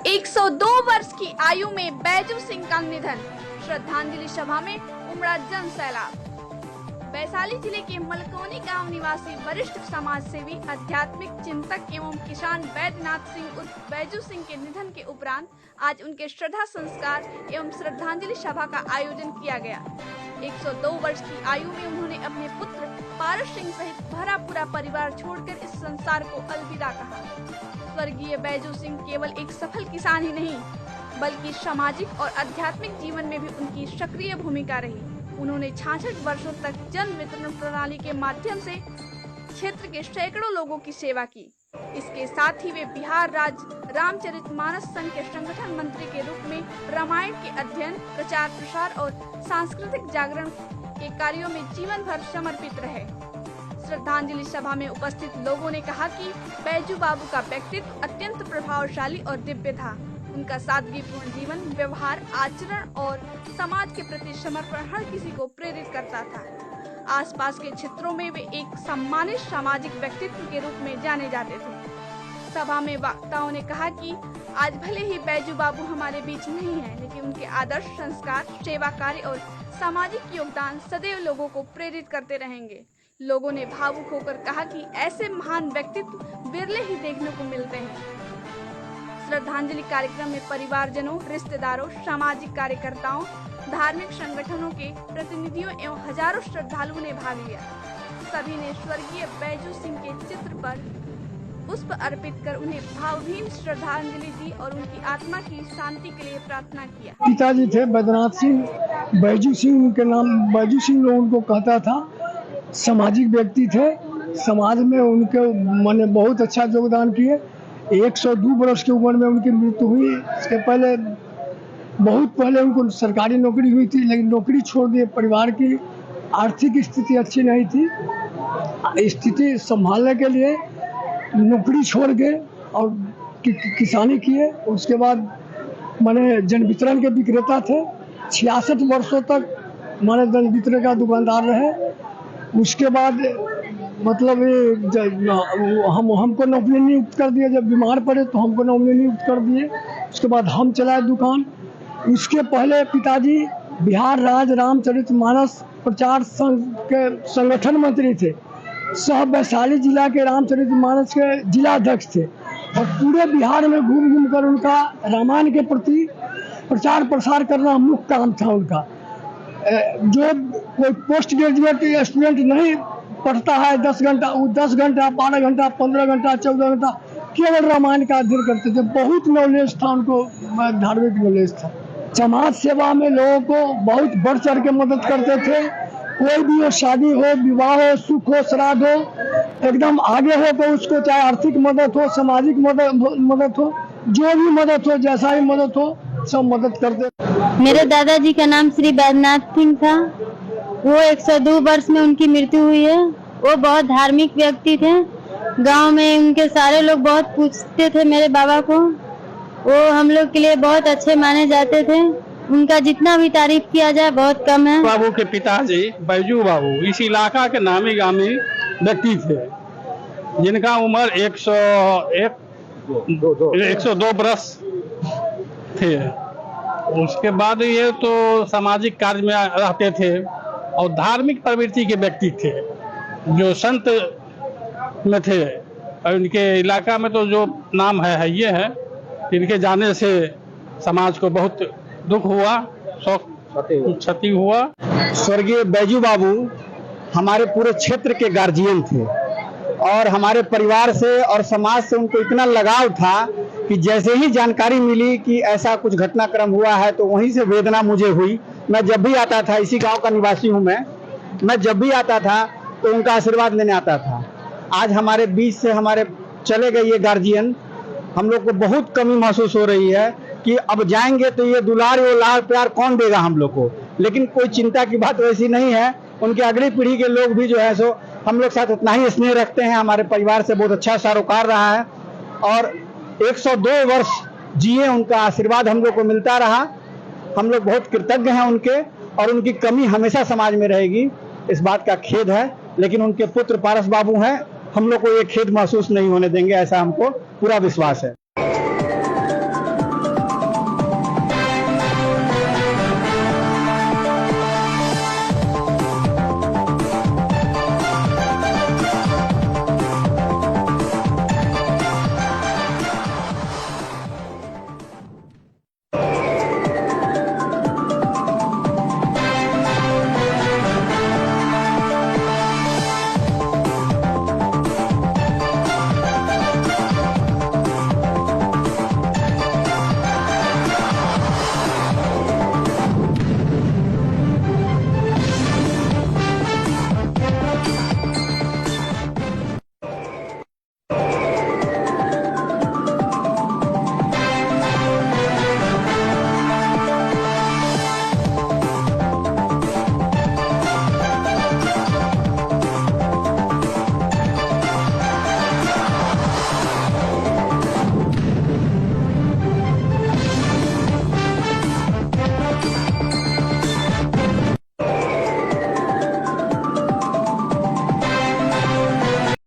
102 वर्ष की आयु में बैजू सिंह का निधन। श्रद्धांजलि सभा में उमड़ा जन सैलाब। वैशाली जिले के मलकोनी गांव निवासी वरिष्ठ समाज सेवी, आध्यात्मिक चिंतक एवं किसान बैद्यनाथ सिंह उर्फ बैजू सिंह के निधन के उपरांत आज उनके श्रद्धा संस्कार एवं श्रद्धांजलि सभा का आयोजन किया गया। 102 वर्ष की आयु में उन्होंने अपने पुत्र पारस सिंह सहित भरा पूरा परिवार छोड़कर इस संसार को अलविदा कहा। स्वर्गीय बैजू सिंह केवल एक सफल किसान ही नहीं, बल्कि सामाजिक और आध्यात्मिक जीवन में भी उनकी सक्रिय भूमिका रही। उन्होंने 66 वर्षों तक जन वितरण प्रणाली के माध्यम से क्षेत्र के सैकड़ों लोगों की सेवा की। इसके साथ ही वे बिहार राज्य रामचरितमानस संघ के संगठन मंत्री के रूप में रामायण के अध्ययन, प्रचार प्रसार और सांस्कृतिक जागरण के कार्यों में जीवन भर समर्पित रहे। श्रद्धांजलि सभा में उपस्थित लोगों ने कहा कि बैजू बाबू का व्यक्तित्व अत्यंत प्रभावशाली और दिव्य था। उनका सादगीपूर्ण जीवन, व्यवहार, आचरण और समाज के प्रति समर्पण हर किसी को प्रेरित करता था। आसपास के क्षेत्रों में वे एक सम्मानित सामाजिक व्यक्तित्व के रूप में जाने जाते थे। सभा में वक्ताओं ने कहा कि आज भले ही बैजू बाबू हमारे बीच नहीं है, लेकिन उनके आदर्श, संस्कार, सेवा कार्य और सामाजिक योगदान सदैव लोगों को प्रेरित करते रहेंगे। लोगों ने भावुक होकर कहा कि ऐसे महान व्यक्तित्व विरले ही देखने को मिलते हैं। श्रद्धांजलि कार्यक्रम में परिवारजनों, रिश्तेदारों, सामाजिक कार्यकर्ताओं, धार्मिक संगठनों के प्रतिनिधियों एवं हजारों श्रद्धालुओं ने भाग लिया। सभी ने स्वर्गीय बैजू सिंह के चित्र पर पुष्प अर्पित कर उन्हें भावभीनी श्रद्धांजलि दी और उनकी आत्मा की शांति के लिए प्रार्थना किया। पिताजी थे बैद्यनाथ सिंह, बैजू सिंह उनके नाम, बैजू सिंह लोग उनको कहता था। सामाजिक व्यक्ति थे, समाज में उनके मैंने बहुत अच्छा योगदान किए। 102 वर्ष की उम्र में उनकी मृत्यु हुई। इसके पहले बहुत पहले उनको सरकारी नौकरी हुई थी, लेकिन नौकरी छोड़ दिए। परिवार की आर्थिक स्थिति अच्छी नहीं थी। स्थिति संभालने के लिए नौकरी छोड़ के और किसानी किए। उसके बाद मैंने जन वितरण के विक्रेता थे। 66 वर्षों तक मैंने जन वितरण का दुकानदार रहे। उसके बाद मतलब हमको नौकरी नियुक्त कर दिया। जब बीमार पड़े तो हमको नौकरी नियुक्त कर दिए। उसके बाद हम चलाए दुकान। इसके पहले पिताजी बिहार राज्य रामचरितमानस प्रचार संघ के संगठन मंत्री थे। सब वैशाली जिला के रामचरितमानस के जिला अध्यक्ष थे और पूरे बिहार में घूम घूम कर उनका रामायण के प्रति प्रचार प्रसार करना मुख्य काम था उनका। जो कोई पोस्ट ग्रेजुएट स्टूडेंट नहीं पढ़ता है 10 घंटा, वो 10 घंटा, 12 घंटा, 15 घंटा, 14 घंटा केवल रामायण का अध्ययन करते थे। बहुत नॉलेज था उनको, धार्मिक नॉलेज था। समाज सेवा में लोगों को बहुत बढ़ चढ़ के मदद करते थे। कोई भी हो, शादी हो, विवाह हो, सुख हो, श्राद्ध हो, एकदम आगे हो तो उसको, चाहे आर्थिक मदद हो, सामाजिक मदद हो, जो भी मदद हो, जैसा ही मदद हो, सब मदद करते। मेरे दादाजी का नाम श्री बैद्यनाथ सिंह था। वो 102 वर्ष में उनकी मृत्यु हुई है। वो बहुत धार्मिक व्यक्ति थे। गांव में उनके सारे लोग बहुत पूछते थे मेरे बाबा को। वो हम लोग के लिए बहुत अच्छे माने जाते थे। उनका जितना भी तारीफ किया जाए बहुत कम है। बाबू के पिताजी बैजू बाबू इस इलाका के नामी गामी व्यक्ति थे, जिनका उम्र 102 वर्ष थे। उसके बाद ये तो सामाजिक कार्य में रहते थे और धार्मिक प्रवृत्ति के व्यक्ति थे, जो संत में थे। और इनके इलाका में तो जो नाम है ये है। इनके जाने से समाज को बहुत दुख हुआ, क्षति हुआ। स्वर्गीय बैजू बाबू हमारे पूरे क्षेत्र के गार्जियन थे और हमारे परिवार से और समाज से उनको इतना लगाव था कि जैसे ही जानकारी मिली कि ऐसा कुछ घटनाक्रम हुआ है तो वहीं से वेदना मुझे हुई। मैं जब भी आता था, इसी गांव का निवासी हूं मैं जब भी आता था तो उनका आशीर्वाद लेने आता था। आज हमारे बीच से हमारे चले गए ये गार्जियन, हम लोग को बहुत कमी महसूस हो रही है कि अब जाएंगे तो ये दुलार और लाड़ प्यार कौन देगा हम लोग को। लेकिन कोई चिंता की बात वैसी नहीं है। उनके अगली पीढ़ी के लोग भी जो है सो हम लोग साथ उतना ही स्नेह रखते हैं। हमारे परिवार से बहुत अच्छा सरोकार रहा है और 102 वर्ष जिए, उनका आशीर्वाद हम लोग को मिलता रहा। हम लोग बहुत कृतज्ञ हैं उनके, और उनकी कमी हमेशा समाज में रहेगी, इस बात का खेद है। लेकिन उनके पुत्र पारस बाबू हैं, हम लोग को ये खेद महसूस नहीं होने देंगे, ऐसा हमको पूरा विश्वास है।